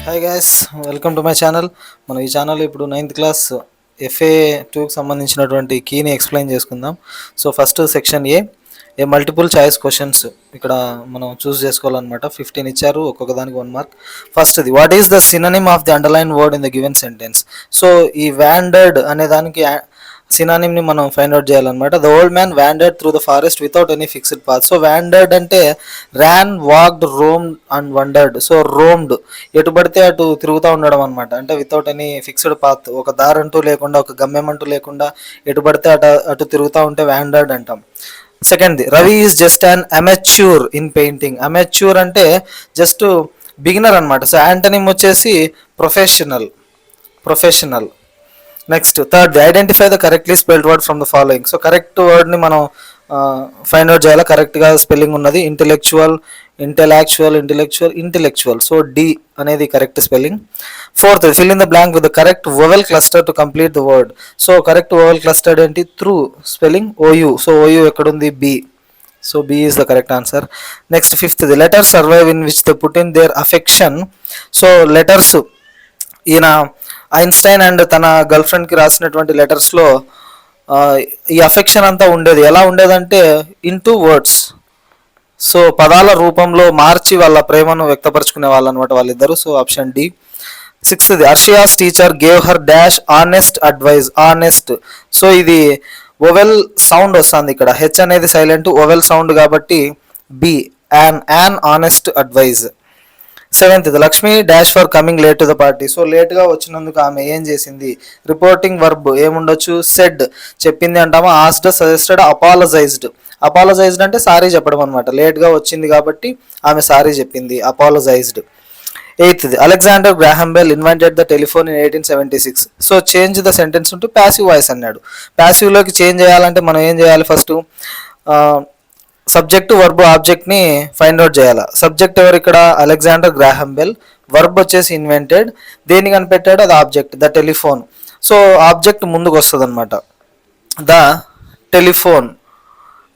Hi guys, welcome to my channel. మనం ఈ channel ఇప్పుడు 9th క్లాస్ FA 2కి సంబంధించినటువంటి కీని ఎక్స్ప్లెయిన్ చేసుకుందాం. సో ఫస్ట్ సెక్షన్ ఏ మల్టిపుల్ చాయిస్ క్వశ్చన్స్ ఇక్కడ మనం చూస్ చేసుకోవాలన్నమాట. 15 ఇచ్చారు, ఒక్కొక్క దానికి 1 మార్క్. ఫస్ట్ది, what is the synonym of the underline word in the given sentence? So ఈ వ్యాండర్డ్ అనే దానికి సినానిమ్ని మనం ఫైండ్ అవుట్ చేయాలన్నమాట. The old man wandered through the forest without any fixed path. So wandered అంటే ran, walked, roamed and wondered. So roamed ఎటు పడితే అటు తిరుగుతూ ఉండడం అనమాట. అంటే వితౌట్ ఎనీ ఫిక్స్డ్ పాత్, ఒక దారి అంటూ లేకుండా, ఒక గమ్యం అంటూ లేకుండా ఎటు పడితే అటు తిరుగుతూ ఉంటే వ్యాండర్డ్ అంటాం. సెకండ్ది, Ravi is just an amateur in painting. Amateur అంటే జస్ట్ బిగినర్ అనమాట. సో యాంటనిమ్ వచ్చేసి professional. Next third, identify the correctly spelled word from the following. So correct వర్డ్ని మనం ఫైండ్ అవుట్ చేయాలి. కరెక్ట్గా స్పెల్లింగ్ ఉన్నది ఇంటెలెక్చువల్. సో డి అనేది correct spelling. Fourth, fill in the blank with the correct vowel cluster to complete the word. So correct vowel cluster ఏంటి? Through spelling O U. So OU ఎక్కడుంది? B. So B is the correct answer. Next fifth, the letters survive in which the put in their affection. So letters ఈయన Einstein and తన girl ఫ్రెండ్కి రాసినటువంటి లెటర్స్లో ఈ affection అంతా ఉండేది. ఎలా ఉండేదంటే ఇన్ టూ వర్డ్స్. సో పదాల రూపంలో మార్చి వాళ్ళ ప్రేమను వ్యక్తపరచుకునే వాళ్ళు అనమాట వాళ్ళిద్దరు. So option D. సిక్స్త్ది, Arshia's teacher gave her dash honest advice. Honest. So ఇది ఓవెల్ సౌండ్ వస్తుంది ఇక్కడ. హెచ్ అనేది సైలెంట్, ఓవెల్ సౌండ్ కాబట్టి B, an honest advice. Seventh, Lakshmi dash for coming late to the party. So లేట్గా వచ్చినందుకు ఆమె ఏం చేసింది? Reporting verb ఏముండొచ్చు? సెడ్, చెప్పింది అంటామా? ఆస్డ్, సజెస్టెడ్, అపాలజైజ్డ్ అంటే సారీ చెప్పడం అనమాట. లేట్గా వచ్చింది కాబట్టి ఆమె సారీ చెప్పింది, అపాలజైజ్డ్. ఎయిత్ది, Alexander Graham Bell invented the telephone in 1876. So change the sentence to passive voice అన్నాడు. ప్యాసివ్లోకి చేంజ్ చేయాలంటే మనం ఏం చేయాలి? ఫస్ట్ సబ్జెక్టు, వర్బ్, ఆబ్జెక్ట్ని ఫైండ్ అవుట్ చేయాలి. సబ్జెక్ట్ ఎవరు ఇక్కడ? Alexander Graham Bell. వర్బ్ వచ్చేసి ఇన్వెంటెడ్. దేని కనిపెట్టాడు? అది object, the telephone. So object ముందుకు వస్తుంది అనమాట, the telephone.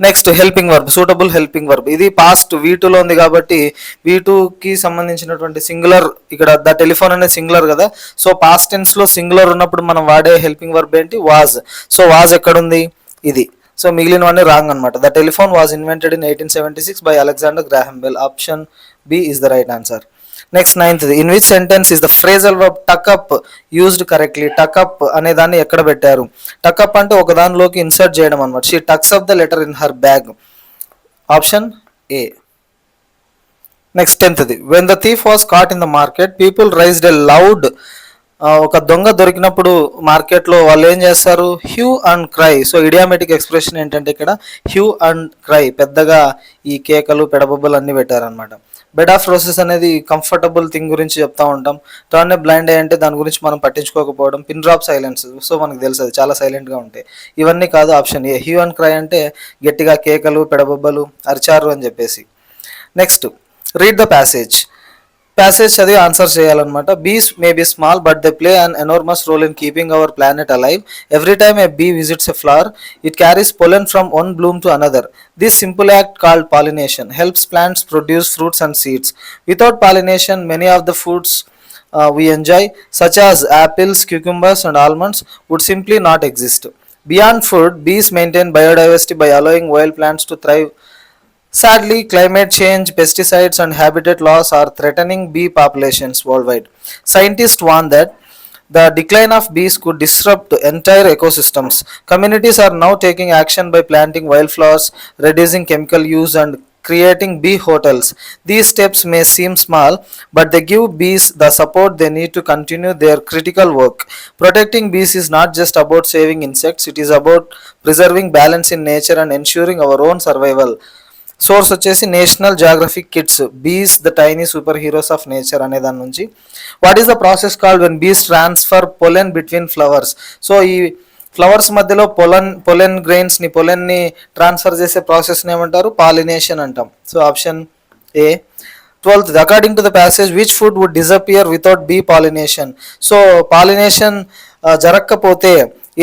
Next helping verb, suitable helping verb. ఇది పాస్ట్ V2లో ఉంది కాబట్టి V2కి సంబంధించినటువంటి సింగులర్. ఇక్కడ ద టెలిఫోన్ అనేది సింగులర్ కదా. సో పాస్ట్ టెన్స్లో సింగులర్ ఉన్నప్పుడు మనం వాడే హెల్పింగ్ వర్బ్ ఏంటి? వాజ్. సో వాజ్ ఎక్కడుంది? ఇది. సో మిగిలినవన్నీ రాంగ్ అనమాట. The telephone was invented in 1876 by Alexander Graham Bell. Option B is the right answer. Next ninth, in which sentence is the phrasal verb tuck up used correctly. Tuck up అనే దాన్ని ఎక్కడ పెట్టారు? టక్అప్ అంటే ఒక దానిలోకి ఇన్సర్ట్ చేయడం అనమాట. She tucks up the letter in her bag. Option A. Next 10th, when the thief was caught in the market people raised a loud. ఒక దొంగ దొరికినప్పుడు మార్కెట్లో వాళ్ళు ఏం చేస్తారు? Hue and cry. So idiomatic expression ఏంటంటే ఇక్కడ హ్యూ అండ్ క్రై. పెద్దగా ఈ కేకలు, పెడబొబ్బలు అన్నీ పెట్టారనమాట. బెడ్ ఆఫ్ రోసెస్ అనేది కంఫర్టబుల్ థింగ్ గురించి చెప్తా ఉంటాం. టర్న్ ఏ బ్లైండ్ ఐ అంటే దాని గురించి మనం పట్టించుకోకపోవడం. Pin drop silence. సో మనకు తెలుసు అది చాలా సైలెంట్గా ఉంటాయి. ఇవన్నీ కాదు, option A. Hue and cry అంటే గట్టిగా కేకలు, పెడబొబ్బలు అరిచారు అని చెప్పేసి. నెక్స్ట్, రీడ్ ద ప్యాసేజ్ చదివి ఆన్సర్ చేయాలన్నమాట. Bees may be small but they play an enormous role in keeping our planet alive. Every time a bee visits a flower it carries pollen from one bloom to another. This simple act called pollination helps plants produce fruits and seeds. Without pollination, many of the foods we enjoy, such as apples, cucumbers and almonds, would simply not exist. Beyond food, bees maintain biodiversity by allowing wild plants to thrive. Sadly, climate change, pesticides and habitat loss are threatening bee populations worldwide. Scientists warn that the decline of bees could disrupt entire ecosystems. Communities are now taking action by planting wildflowers, reducing chemical use and creating bee hotels. These steps may seem small, but they give bees the support they need to continue their critical work. Protecting bees is not just about saving insects, it is about preserving balance in nature and ensuring our own survival. Source వచ్చేసి National Geographic Kids, bees the tiny super heroes of nature అనే దాని నుంచి. What is the process called when bees transfer pollen between flowers? So ఈ flowers మధ్యలో pollen పొలెన్ని transfer చేసే ప్రాసెస్ని ఏమంటారు? పాలినేషన్ అంటాం. So option A. 12th, according to the passage which food would disappear without bee pollination? So pollination జరగకపోతే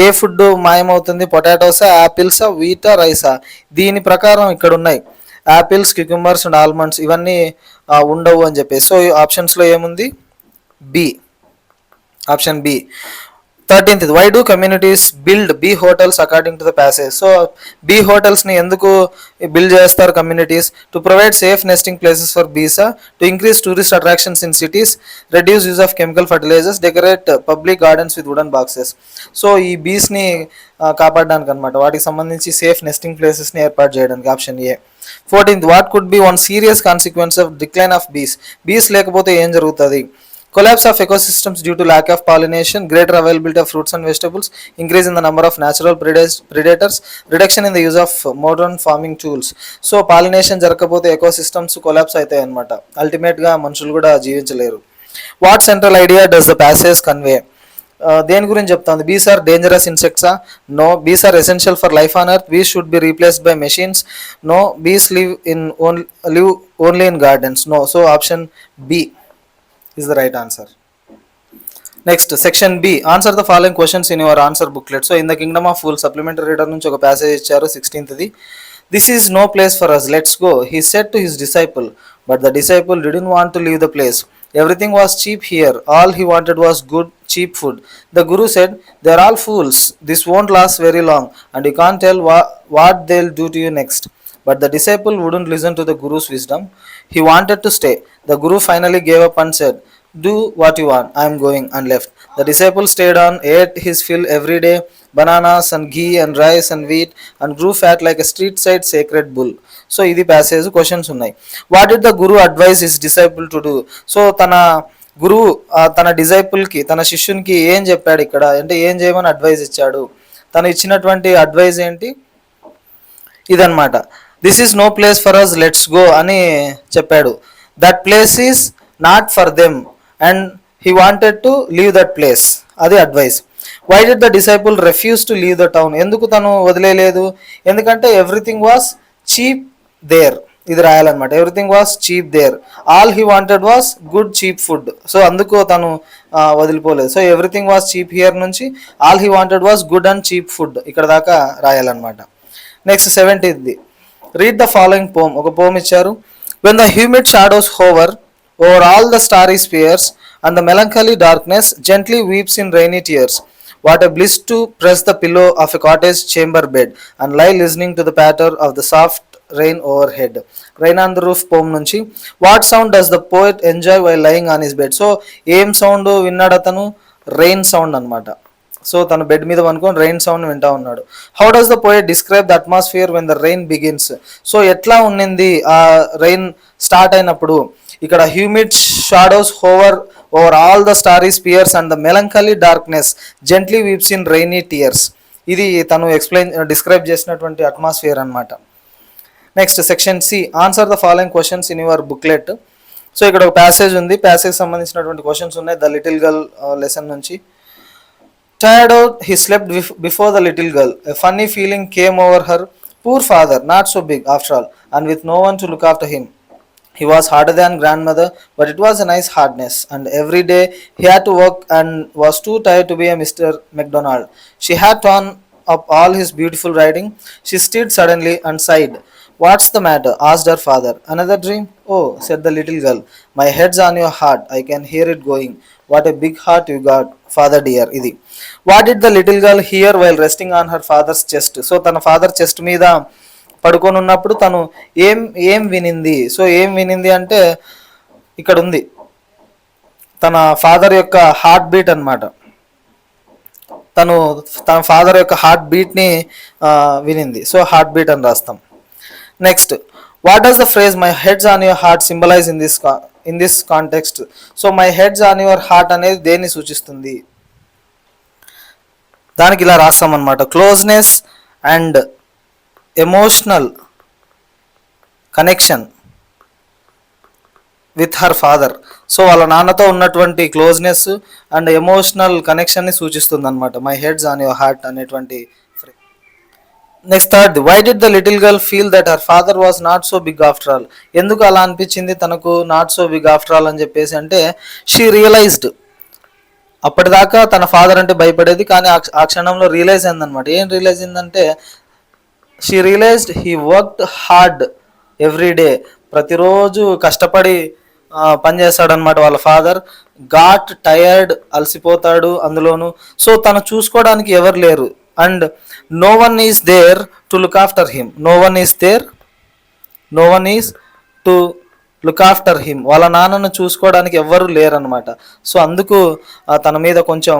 ఏ food మాయమవుతుంది? పొటాటోసా, యాపిల్సా, Vita, రైసా? దీని ప్రకారం ఇక్కడ ఉన్నాయి యాపిల్స్, క్యూక్యూంబర్స్ అండ్ ఆల్మండ్స్ ఇవన్నీ ఉండవు అని చెప్పేసి. సో ఆప్షన్స్లో ఏముంది? B, option B. 13th, why do communities build B hotels according to the passage? So B hotels ని ఎందుకు బిల్డ్ చేస్తారు communities? To provide safe nesting places for బీసా, to increase tourist attractions in cities, reduce use of chemical fertilisers, decorate public gardens with wooden boxes. So ఈ బీస్ని కాపాడడానికి అనమాట, వాటికి సంబంధించి సేఫ్ నెస్టింగ్ ప్లేసెస్ని ఏర్పాటు చేయడానికి. Option A. 14th, what could be one serious consequence of decline of bees? బీస్ లేకపోతే ఏం జరుగుతుంది? Collapse of ecosystems due to lack of pollination, greater availability of fruits and vegetables, increase in the number of natural predators, reduction in the use of modern farming tools. So pollination జరగకపోతే ecosystems collapse అవుతాయి అనమాట, అల్టిమేట్గా మనుషులు కూడా జీవించలేరు. What central idea does the passage convey? దేని గురించి చెప్తుంది? బీస్ ఆర్ డేంజరస్ ఇన్సెక్ట్సా? No. Bees are essential for life on earth. Bees should be replaced by machines. No. Bees live only in gardens. No. So option B is the right answer. Next, section B, answer the following questions in your answer booklet. So in the kingdom of fools supplementary reader నుంచి ఒక passage ఇచ్చారు 16th the. This is no place for us, let's go, he said to his disciple, but the disciple didn't want to leave the place. Everything was cheap here, all he wanted was good cheap food. The guru said, they are all fools, this won't last very long and you can't tell what they'll do to you next. But the disciple wouldn't listen to the guru's wisdom. He wanted to stay. The guru finally gave up and said, do what you want, I am going, and left. The disciple stayed on, ate his fill every day, bananas and ghee and rice and wheat, and grew fat like a street side sacred bull. So ఇది passage. Questions ఉన్నాయి. What did the guru advise his disciple to do? So తన గురువు తన డిసైపుల్కి, తన శిష్యునికి ఏం చెప్పాడు ఇక్కడ అంటే ఏం చేయమని అడ్వైజ్ ఇచ్చాడు? తను ఇచ్చినటువంటి అడ్వైజ్ ఏంటి? ఇదన్నమాట. This is no place for us, let's go అని చెప్పాడు. That place is not for them and he wanted to leave that place, అది advice. Why did the disciple refuse to leave the town? ఎందుకు తను వదిలేయలేదు? ఎందుకంటే everything was cheap there, ఇది రాయాలన్నమాట. Everything was cheap there, all he wanted was good cheap food. So అందుకు తను వదిలిపోలేదు. So everything was cheap here నుంచి all he wanted was good and cheap food, ఇక్కడ దాకా రాయాలన్నమాట. Next 17th, read the following poem. ఒక poem ఇచ్చారు. When the humid shadows hover over all the starry spheres and the melancholy darkness gently weeps in rainy tears, what a bliss to press the pillow of a cottage chamber bed and lie listening to the patter of the soft rain overhead. Rain on the roof poem నుంచి. What sound does the poet enjoy while lying on his bed? So ఏం sound విన్నాడు అతను? Rain sound అనమాట. So తను bed మీద అనుకొని rain sound వింటా ఉన్నాడు. How does the poet describe the atmosphere when the rain begins? So ఎట్లా ఉన్నింది ఆ రెయిన్ స్టార్ట్ అయినప్పుడు? ఇక్కడ humid shadows hover over all the starry spheres and the melancholy darkness gently weeps in rainy tears, ఇది తను describe చేసినటువంటి atmosphere అనమాట. Next section C, answer the following questions in your booklet. So ఇక్కడ ఒక passage ఉంది, passage సంబంధించినటువంటి questions ఉన్నాయి the little girl lesson నుంచి. Tired out, he slept before the little girl. A funny feeling came over her. Poor father, not so big after all, and with no one to look after him. He was harder than grandmother, but it was a nice hardness, and every day he had to work and was too tired to be a Mr. McDonald. She had torn up all his beautiful writing. She stirred suddenly and sighed. What's the matter? Asked her father. Another dream? Oh, said the little girl. My head's on your heart. I can hear it going. What a big heart you got, father dear. Idi. What did the little girl hear while resting on her father's chest? So తన father chest మీద పడుకొని ఉన్నప్పుడు తను ఏం వినింది? So ఏం వినింది అంటే ఇక్కడ ఉంది, తన ఫాదర్ యొక్క హార్ట్ బీట్ అనమాట. తన ఫాదర్ యొక్క హార్ట్ బీట్ని వినింది. సో హార్ట్ బీట్ అని రాస్తాం. Next, what does the phrase my head's on your heart symbolise in this context? So my head's on your heart అనేది దేన్ని సూచిస్తుంది? దానికి ఇలా రాస్తాం అనమాట, closeness and emotional connection with her father. So వాళ్ళ నాన్నతో ఉన్నటువంటి క్లోజ్నెస్ అండ్ ఎమోషనల్ కనెక్షన్ని సూచిస్తుంది అనమాట my head's on your heart అనేటువంటి. Next third, why did the little girl feel that her father was not so big after all? ఎందుకు అలా అనిపించింది తనకు not so big after all అని చెప్పేసి అంటే షీ రియలైజ్డ్, అప్పటిదాకా తన ఫాదర్ అంటే భయపడేది, కానీ ఆ క్షణంలో రియలైజ్ అయిందనమాట. ఏం రియలైజ్ అయిందంటే she realised he worked hard every day, ప్రతిరోజు కష్టపడి పని చేస్తాడనమాట వాళ్ళ ఫాదర్. గాట్ టయర్డ్, అలసిపోతాడు అందులోను. సో తను చూసుకోవడానికి ఎవరు లేరు. And no one is there to look after him. No one is to look after him. వాళ్ళ నాన్నను చూసుకోవడానికి ఎవ్వరు లేరనమాట. సో అందుకు తన మీద కొంచెం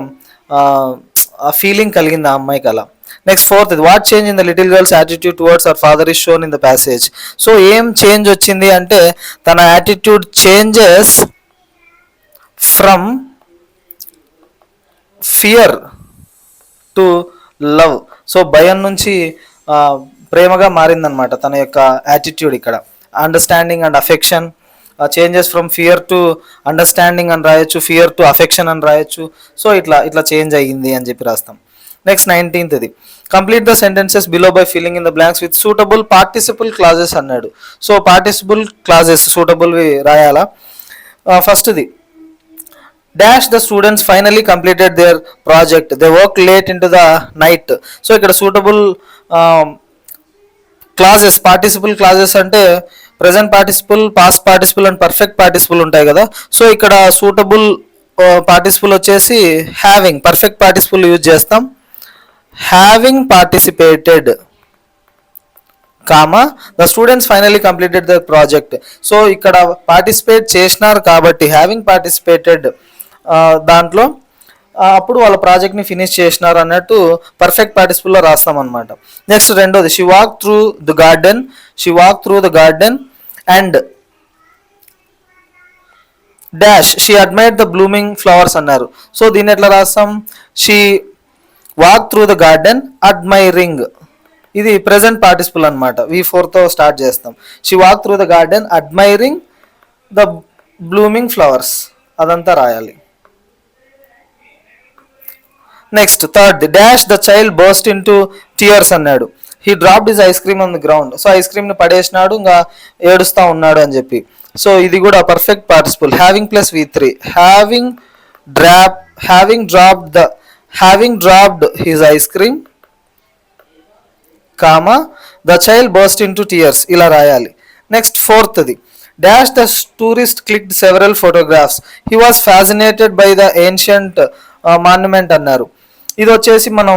ఆ ఫీలింగ్ కలిగింది ఆ అమ్మాయికి అలా. Next fourth, what change in the little girls attitude towards our father is shown in the passage. So ఏం చేంజ్ వచ్చింది అంటే తన attitude changes from fear to love. So భయం నుంచి ప్రేమగా మారిందనమాట తన యొక్క యాటిట్యూడ్ ఇక్కడ. Understanding and affection, changes from fear to understanding అని రాయొచ్చు, ఫియర్ టు అఫెక్షన్ అని రాయొచ్చు. సో ఇట్లా చేంజ్ అయ్యింది అని చెప్పి రాస్తాం. Next 19th, complete the sentences below by filling in the blanks with suitable participle clauses అన్నాడు. సో పార్టిసిపుల్ క్లాజెస్ సూటబుల్వి రాయాలా. ఫస్ట్ది, dash the students finally completed their project, they work late into the night. So ఇక్కడ suitable clauses, participle clauses అంటే present participle, past participle and perfect participle ఉంటాయి కదా. So ఇక్కడ suitable participle వచ్చేసి having, perfect participle use చేస్తాం. Having participated comma the students finally completed the project. So ఇక్కడ participate చేసినారు కాబట్టి హ్యావింగ్ పార్టిసిపేటెడ్ దాంట్లో అప్పుడు వాళ్ళ ప్రాజెక్ట్ని ఫినిష్ చేసినారు అన్నట్టు పర్ఫెక్ట్ పార్టిసిపుల్లో రాస్తాం అనమాట. నెక్స్ట్ రెండోది, she walk through the garden and dash she admired the blooming flowers అన్నారు. సో దీన్ని ఎట్లా రాస్తాం, she walk through the garden admiring. ఇది ప్రెజెంట్ పార్టిసిపుల్ అనమాట, V4తో స్టార్ట్ చేస్తాం. She walk through the garden admiring the blooming flowers, అదంతా రాయాలి. Next third, dash the child burst into tears అన్నాడు. He dropped his ice cream on the ground. So ice క్రీమ్ని పడేసినాడు, ఇంకా ఏడుస్తూ ఉన్నాడు అని చెప్పి. సో ఇది కూడా perfect participle, having plus V3. Having dropped his ice cream comma the child burst into tears, ఇలా రాయాలి. నెక్స్ట్ ఫోర్త్ది, dash the tourist clicked several photographs, he was fascinated by the ancient monument అన్నారు. ఇది వచ్చేసి మనం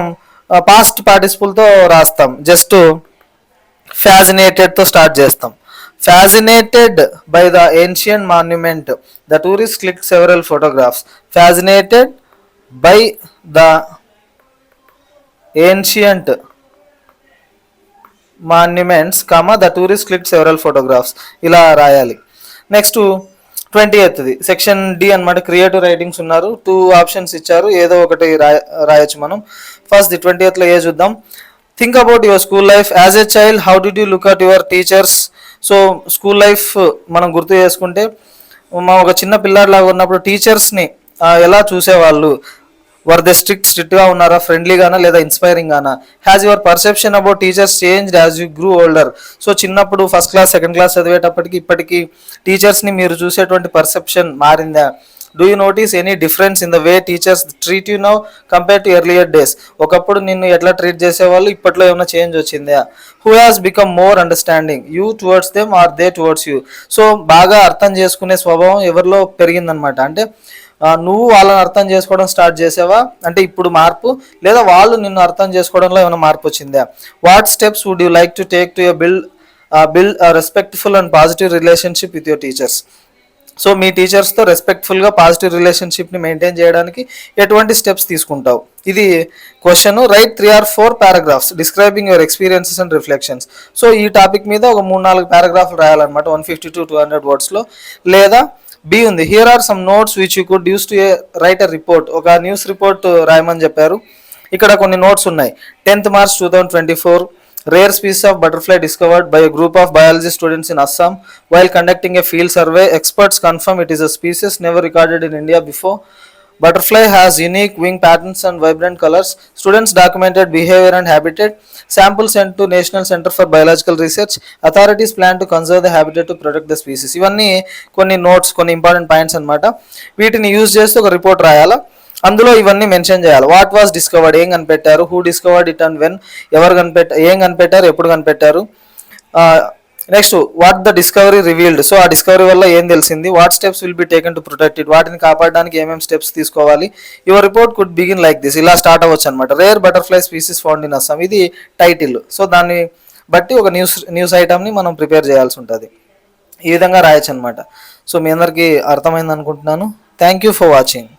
past పార్టిసిపుల్తో రాస్తాం, just ఫ్యాసినేటెడ్తో స్టార్ట్ చేస్తాం. Fascinated by the ancient monument, the tourist clicked several photographs. Fascinated by the ancient monuments comma the tourist clicked several photographs, ఇలా రాయాలి. నెక్స్ట్ 20th, సెక్షన్ డి అనమాట. క్రియేటివ్ రైటింగ్స్ ఉన్నారు, 2 ఆప్షన్స్ ఇచ్చారు, ఏదో ఒకటి రాయొచ్చు మనం. ఫస్ట్ 20th ఏ చూద్దాం. Think about your school life as a child, how did you look at your teachers. So school life మనం గుర్తు చేసుకుంటే మా ఒక చిన్న పిల్లాడిలాగా ఉన్నప్పుడు టీచర్స్ని ఎలా చూసేవాళ్ళు, వర్ దే స్ట్రిక్ట్గా ఉన్నారా, ఫ్రెండ్లీగానా లేదా ఇన్స్పైరింగ్ గానా. Has your perception about teachers changed as you grew older. So చిన్నప్పుడు ఫస్ట్ క్లాస్ సెకండ్ క్లాస్ చదివేటప్పటికి ఇప్పటికీ టీచర్స్ని మీరు చూసేటువంటి పర్సెప్షన్ మారిందా. Do you notice any difference in the way teachers treat you now compare to earlier days. ఒకప్పుడు నిన్ను ఎట్లా ట్రీట్ చేసేవాళ్ళు, ఇప్పట్లో ఏమైనా చేంజ్ వచ్చిందా. Who has become more understanding, you towards them or they towards you. So బాగా అర్థం చేసుకునే స్వభావం ఎవరిలో పెరిగిందనమాట. అంటే నువ్వు వాళ్ళని అర్థం చేసుకోవడం స్టార్ట్ చేసావా అంటే ఇప్పుడు మార్పు, లేదా వాళ్ళు నిన్ను అర్థం చేసుకోవడంలో ఏమైనా మార్పు వచ్చిందా. What steps would you like to take to build respectful and positive relationship with your teachers. So మీ టీచర్స్తో రెస్పెక్ట్ఫుల్గా పాజిటివ్ రిలేషన్షిప్ని మెయింటైన్ చేయడానికి ఎటువంటి స్టెప్స్ తీసుకుంటావు, ఇది question. Write 3 or 4 paragraphs describing your experiences and reflections. So ఈ టాపిక్ మీద ఒక 3-4 పారాగ్రాఫ్లు రాయాలన్నమాట, 150 to 200 wordsలో. లేదా బి ఉంది, here are some notes which you could use to write a report. ఒక న్యూస్ రిపోర్ట్ రాయమని చెప్పారు, ఇక్కడ కొన్ని నోట్స్ ఉన్నాయి. 10th March 2024, rare species of butterfly discovered by a group of biology students in Assam while conducting a field survey. Experts confirm it is a species never recorded in India before. Butterfly has unique wing patterns and vibrant colors. Students documented behavior and habitat. Sample sent to National Center for Biological Research. Authorities plan to conserve the habitat to protect the species. ఇవన్నీ కొన్ని notes, కొన్ని important points అనమాట. వీటిని use చేస్తూ ఒక report రాయాలా, అందులో ఇవన్నీ mention చేయాలి. వాట్ వాజ్ డిస్కవర్డ్, ఏం కనిపెట్టారు, who discovered it and when, ఎవరు ఏం కనిపెట్టారు, ఎప్పుడు కనిపెట్టారు, next what the discovery revealed, so ఆ డిస్కవరీ వల్ల ఏం తెలిసింది. What steps will be taken to protect it, వాటిని కాపాడడానికి ఏమేమి స్టెప్స్ తీసుకోవాలి. Your report could begin like this, ఇలా స్టార్ట్ అవ్వచ్చు అనమాట. Rare butterfly species found in Assam, ఇది టైటిల్. సో దాన్ని బట్టి ఒక న్యూస్ ఐటమ్ని మనం ప్రిపేర్ చేయాల్సి ఉంటుంది. ఈ విధంగా రాయొచ్చు అనమాట. సో మీ అందరికీ అర్థమైంది అనుకుంటున్నాను. Thank you for watching.